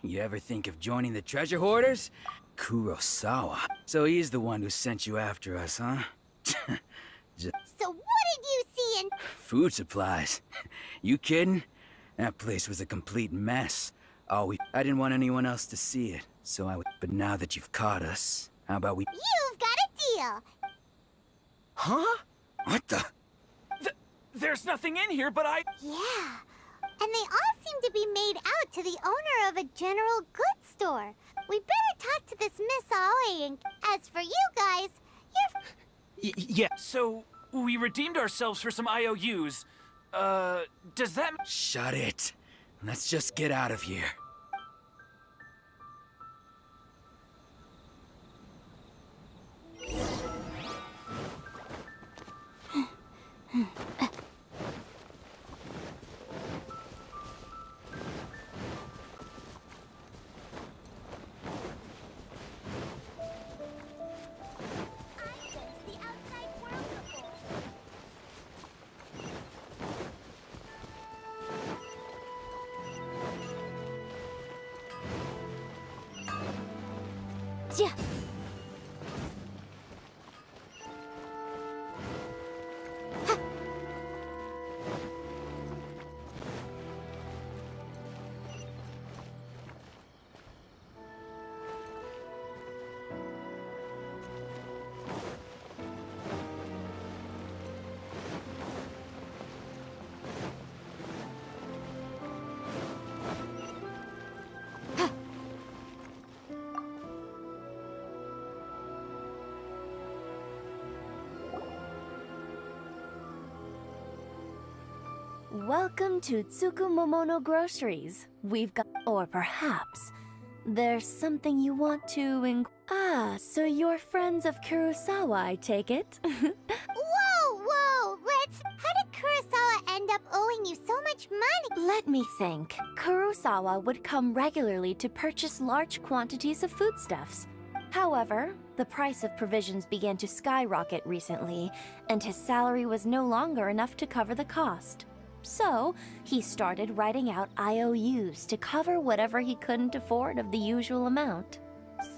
You ever think of joining the treasure hoarders? Kurosawa. So he's the one who sent you after us, huh? So what did you see in... Food supplies. You kidding? That place was a complete mess. I didn't want anyone else to see it, so I would... But now that you've caught us, how about we... You've got a deal! Huh? What the... There's nothing in here, but I... Yeah. And they all seem to be made out to the owner of a general goods store. We better talk to this Miss Aoi, and as for you guys, you're... Yeah, so we redeemed ourselves for some IOUs. Does that... Shut it. Let's just get out of here. Yeah. Welcome to Tsukumomono Groceries. We've got... Or perhaps... There's something you want to so you're friends of Kurosawa, I take it? Whoa! How did Kurosawa end up owing you so much money? Let me think. Kurosawa would come regularly to purchase large quantities of foodstuffs. However, the price of provisions began to skyrocket recently, and his salary was no longer enough to cover the cost. So, he started writing out IOUs to cover whatever he couldn't afford of the usual amount.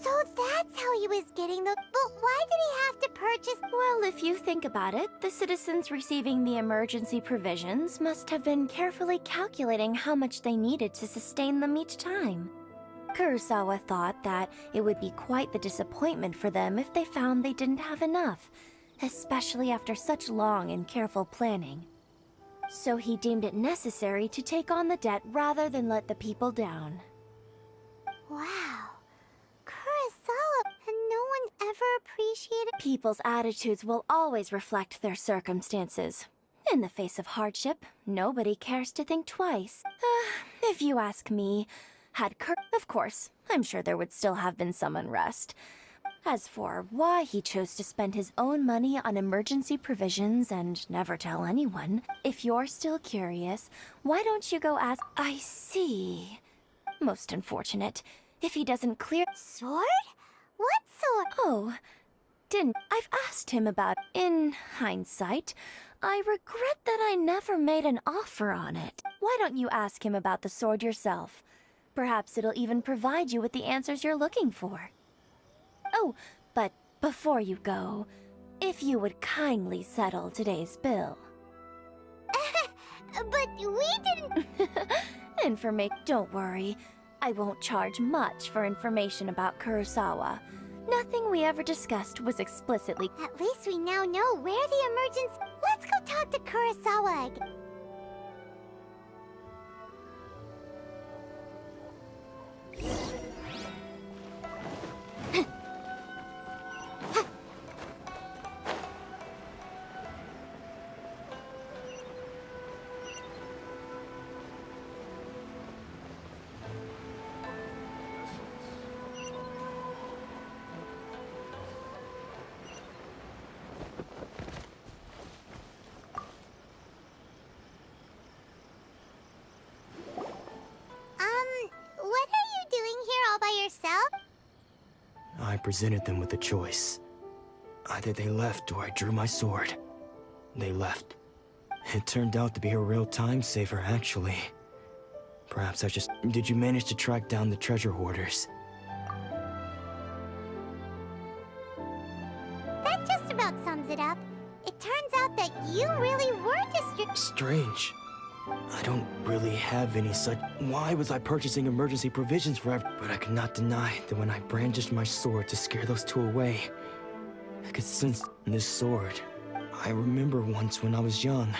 So that's how he was getting the... But why did he have to purchase... Well, if you think about it, the citizens receiving the emergency provisions must have been carefully calculating how much they needed to sustain them each time. Kurosawa thought that it would be quite the disappointment for them if they found they didn't have enough, especially after such long and careful planning. So he deemed it necessary to take on the debt rather than let the people down. Wow. Kurosawa, and no one ever appreciated... People's attitudes will always reflect their circumstances. In the face of hardship, nobody cares to think twice. If you ask me, of course, I'm sure there would still have been some unrest. As for why he chose to spend his own money on emergency provisions and never tell anyone, if you're still curious, why don't you go ask... I see. Most unfortunate. If he doesn't clear... Sword? What sword? Oh, I've asked him about... In hindsight, I regret that I never made an offer on it. Why don't you ask him about the sword yourself? Perhaps it'll even provide you with the answers you're looking for. Oh, but before you go, if you would kindly settle today's bill. But we didn't... Don't worry. I won't charge much for information about Kurosawa. Nothing we ever discussed was explicitly. At least we now know where the emergence. Let's go talk to Kurosawa again. What are you doing here all by yourself? I presented them with a choice. Either they left or I drew my sword. They left. It turned out to be a real time saver, actually. Perhaps I just... Did you manage to track down the treasure hoarders? That just about sums it up. It turns out that you really were Strange. I don't really have any such... Why was I purchasing emergency provisions forever? But I could not deny that when I brandished my sword to scare those two away, I could sense this sword. I remember once when I was young,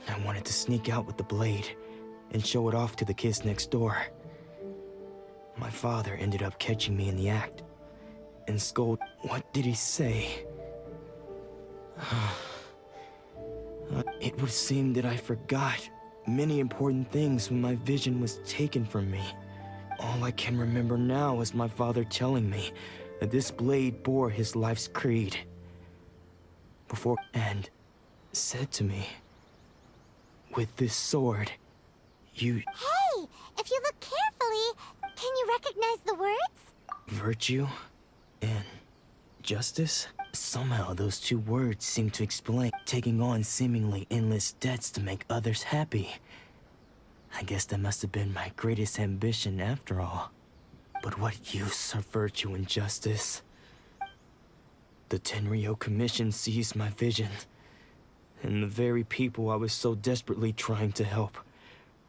I wanted to sneak out with the blade and show it off to the kids next door. My father ended up catching me in the act and scolded. What did he say? It would seem that I forgot many important things when my vision was taken from me. All I can remember now is my father telling me that this blade bore his life's creed. And said to me, with this sword, you... Hey! If you look carefully, can you recognize the words? Virtue and justice? Somehow those two words seem to explain taking on seemingly endless debts to make others happy. I guess that must have been my greatest ambition after all. But what use of virtue and justice? The Tenryo Commission seized my vision, and the very people I was so desperately trying to help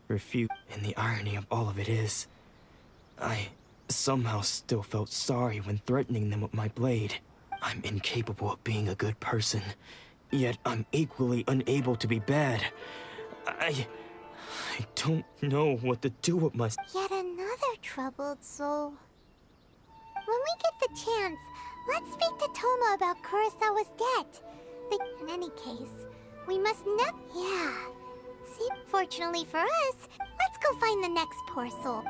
refused. And the irony of all of it is, I somehow still felt sorry when threatening them with my blade. I'm incapable of being a good person, yet I'm equally unable to be bad. I don't know what to do with myself. Yet another troubled soul. When we get the chance, let's speak to Toma about Kurosawa's debt. In any case, we must never... Yeah. See, fortunately for us, let's go find the next poor soul.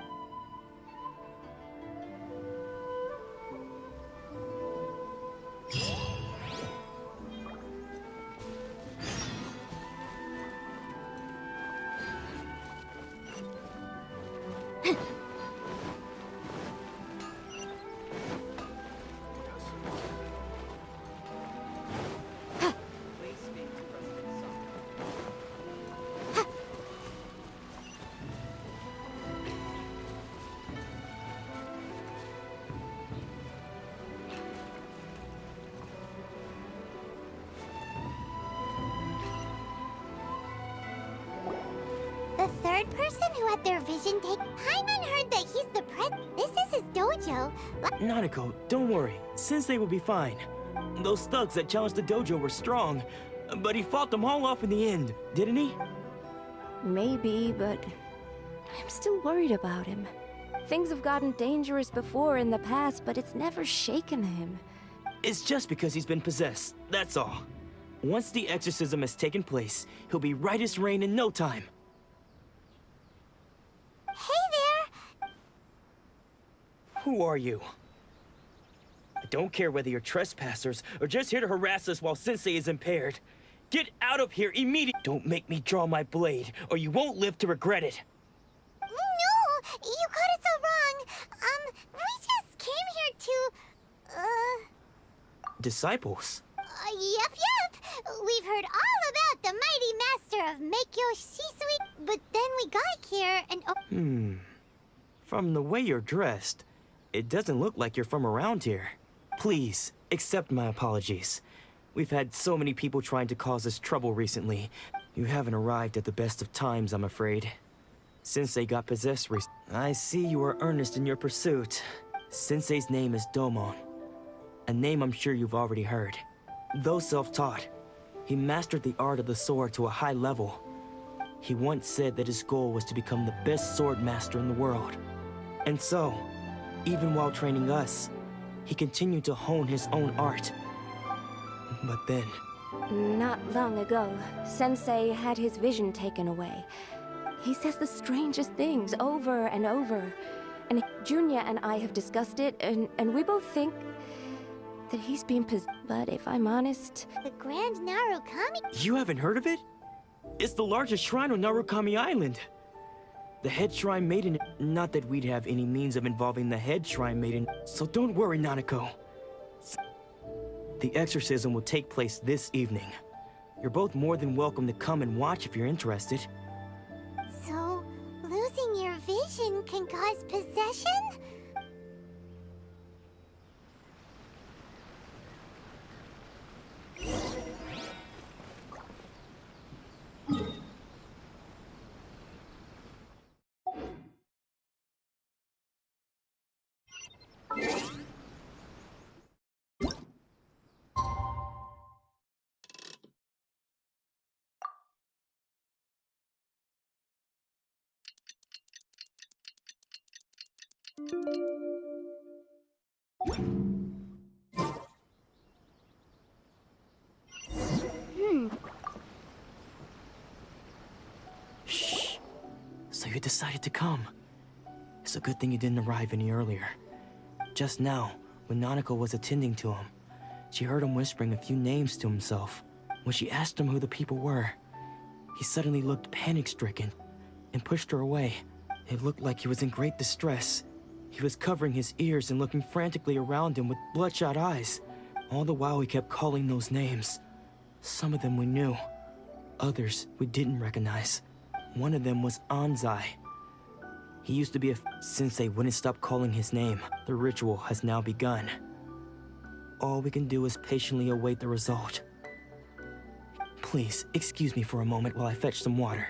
The third person who had their vision taken. Paimon heard that he's the This is his dojo. Nanako, don't worry. Sensei will be fine. Those thugs that challenged the dojo were strong, but he fought them all off in the end, didn't he? Maybe, but I'm still worried about him. Things have gotten dangerous before in the past, but it's never shaken him. It's just because he's been possessed, that's all. Once the exorcism has taken place, he'll be right as rain in no time. Hey there! Who are you? I don't care whether you're trespassers or just here to harass us while Sensei is impaired. Get out of here immediately! Don't make me draw my blade, or you won't live to regret it. No! You got it so wrong! We just came here to... Disciples? Yep. We've heard all about the mighty master of Meikyo Shisui, but then we got here and... From the way you're dressed, it doesn't look like you're from around here. Please, accept my apologies. We've had so many people trying to cause us trouble recently. You haven't arrived at the best of times, I'm afraid. Sensei got possessed recently. I see you are earnest in your pursuit. Sensei's name is Domon. a name I'm sure you've already heard. Though self-taught, he mastered the art of the sword to a high level. He once said that his goal was to become the best sword master in the world. And so, even while training us, he continued to hone his own art. But then... Not long ago, Sensei had his vision taken away. He says the strangest things over and over. And Junya and I have discussed it, and we both think that he's been possessed. But if I'm honest... The Grand Narukami? You haven't heard of it? It's the largest shrine on Narukami Island. The head shrine maiden... Not that we'd have any means of involving the head shrine maiden, so don't worry, Nanako. The exorcism will take place this evening. You're both more than welcome to come and watch if you're interested. So, losing your vision can cause possession? Shh. So you decided to come. It's a good thing you didn't arrive any earlier. Just now, when Nanako was attending to him, she heard him whispering a few names to himself. When she asked him who the people were, he suddenly looked panic-stricken and pushed her away. It looked like he was in great distress. He was covering his ears and looking frantically around him with bloodshot eyes. All the while he kept calling those names. Some of them we knew, others we didn't recognize. One of them was Anzai. He used to be a since they wouldn't stop calling his name. The ritual has now begun. All we can do is patiently await the result. Please, excuse me for a moment while I fetch some water.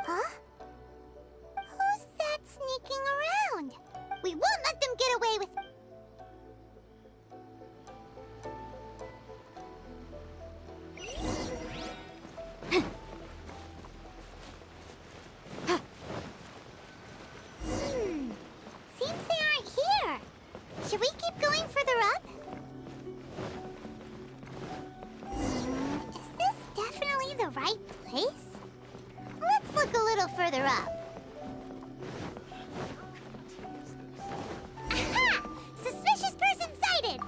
Huh? Who's that sneaking around? We won't let them get away with... Seems they aren't here. Should we keep going further up? Is this definitely the right place? Let's look a little further up. Aha! Suspicious person sighted!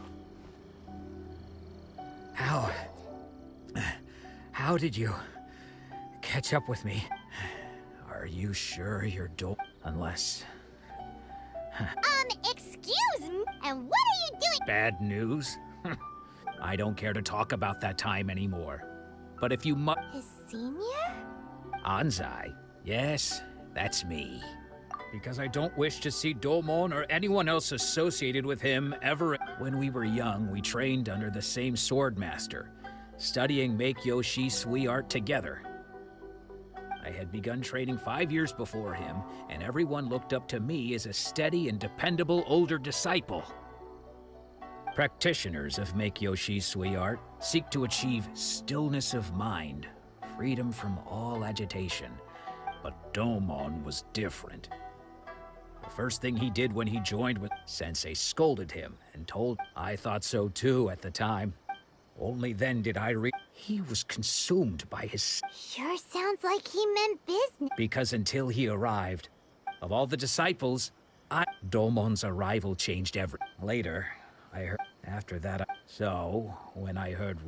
How did you catch up with me? Are you sure you're unless... Excuse me? And what are you doing? Bad news? I don't care to talk about that time anymore. But if you His senior? Anzai? Yes, that's me. Because I don't wish to see Domon or anyone else associated with him ever. When we were young, we trained under the same sword master, studying Make-Yoshi Sui art together. I had begun training 5 years before him, and everyone looked up to me as a steady and dependable older disciple. Practitioners of Make-Yoshi Sui art seek to achieve stillness of mind, freedom from all agitation. But Domon was different. The first thing he did when he joined with Sensei scolded him and told I thought so too at the time. Only then did I he was consumed by his... Sure sounds like he meant business. Because until he arrived, of all the disciples, Domon's arrival changed everything. Later, I heard... After that, so, when I heard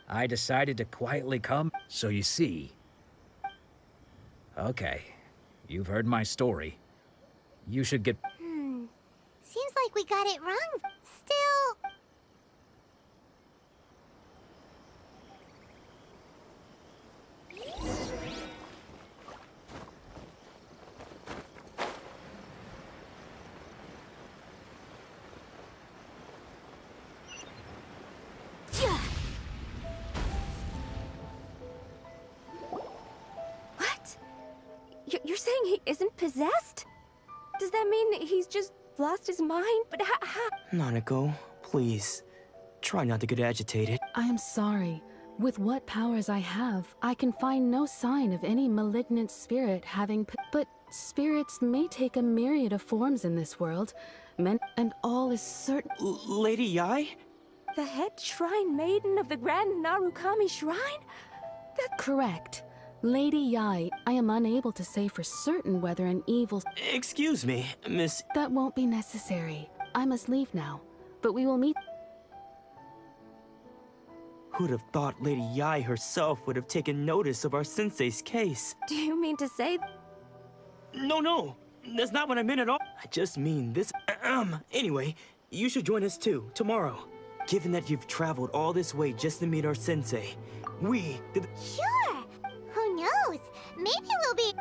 I decided to quietly come. So you see... Okay, you've heard my story. You should get... Seems like we got it wrong. Still... You're saying he isn't possessed? Does that mean he's just lost his mind? But how? Nanako, please. Try not to get agitated. I am sorry. With what powers I have, I can find no sign of any malignant spirit having but spirits may take a myriad of forms in this world. And all is certain. Lady Yai? The head shrine maiden of the Grand Narukami Shrine? That's correct. Lady Yai, I am unable to say for certain whether an evil... Excuse me, Miss... That won't be necessary. I must leave now, but we will meet... Who'd have thought Lady Yai herself would have taken notice of our sensei's case? Do you mean to say... No, that's not what I meant at all. I just mean this... Anyway, you should join us too, tomorrow. Given that you've traveled all this way just to meet our sensei, we... Sure! Who knows? Maybe we'll be...